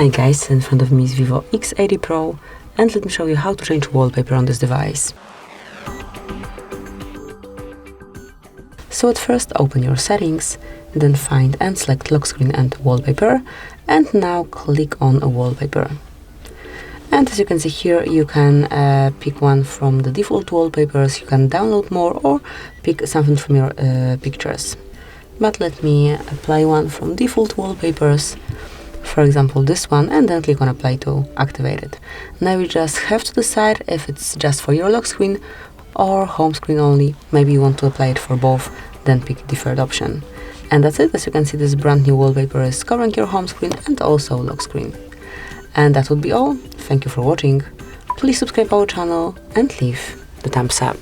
Hi guys, in front of me is Vivo X80 Pro, and let me show you how to change wallpaper on this device. So at first open your settings, then find and select lock screen and wallpaper, and now click on a wallpaper. And as you can see here, you can pick one from the default wallpapers, you can download more or pick something from your pictures. But let me apply one from default wallpapers, for example this one, and then click on apply to activate it. Now you just have to decide if it's just for your lock screen or home screen only. Maybe you want to apply it for both, then pick the third option. And that's it. As you can see, this brand new wallpaper is covering your home screen and also lock screen. And that would be all. Thank you for watching. Please subscribe our channel and leave the thumbs up.